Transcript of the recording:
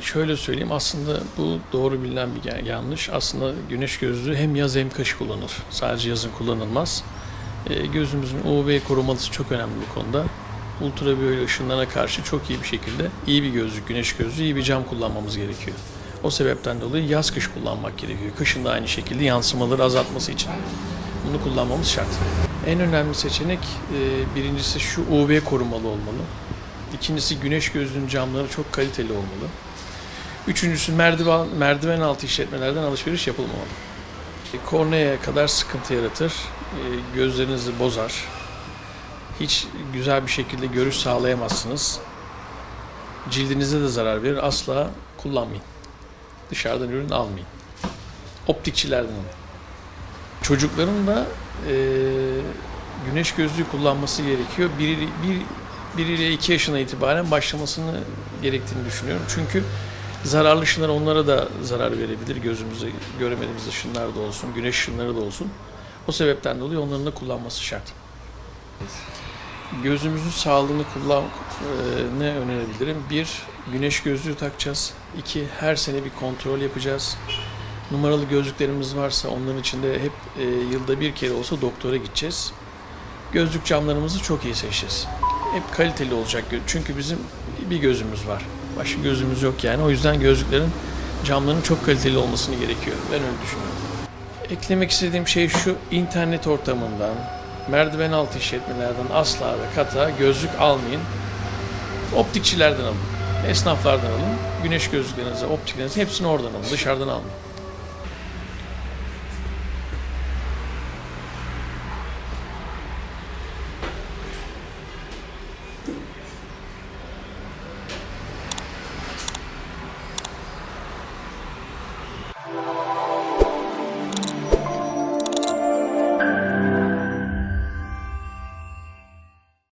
Şöyle söyleyeyim, aslında bu doğru bilinen bir yanlış. Aslında güneş gözlüğü hem yaz hem kış kullanılır. Sadece yazın kullanılmaz. Gözümüzün UV korumalısı çok önemli bu konuda. Ultraviyole ışınlarına karşı çok iyi bir şekilde iyi bir gözlük, güneş gözlüğü, iyi bir cam kullanmamız gerekiyor. O sebepten dolayı yaz kış kullanmak gerekiyor. Kışın da aynı şekilde yansımaları azaltması için bunu kullanmamız şart. En önemli seçenek birincisi şu UV korumalı olmalı. İkincisi güneş gözlüğünün camları çok kaliteli olmalı. Üçüncüsü merdiven altı işletmelerden alışveriş yapılmamalı. Korneaya kadar sıkıntı yaratır, gözlerinizi bozar. Hiç güzel bir şekilde görüş sağlayamazsınız. Cildinize de zarar verir. Asla kullanmayın. Dışarıdan ürün almayın. Optikçilerden alın. Çocukların da güneş gözlüğü kullanması gerekiyor. 1 ile 2 yaşına itibaren başlamasını gerektiğini düşünüyorum. Çünkü zararlı ışınlar onlara da zarar verebilir. Gözümüzü göremediğimiz ışınlar da olsun, güneş ışınları da olsun. O sebepten dolayı onların da kullanması şart. Gözümüzün sağlığını ne önerebilirim? 1, güneş gözlüğü takacağız. 2, her sene bir kontrol yapacağız. Numaralı gözlüklerimiz varsa onların içinde hep yılda bir kere olsa doktora gideceğiz. Gözlük camlarımızı çok iyi seçeceğiz. Hep kaliteli olacak. Çünkü bizim bir gözümüz var. Başka gözümüz yok yani. O yüzden gözlüklerin camlarının çok kaliteli olmasını gerekiyor. Ben öyle düşünüyorum. Eklemek istediğim şey şu: internet ortamından, merdiven altı işletmelerden asla ve kata gözlük almayın. Optikçilerden alın. Esnaflardan alın. Güneş gözlüklerinizi, optiklerinizi hepsini oradan alın. Dışarıdan almayın.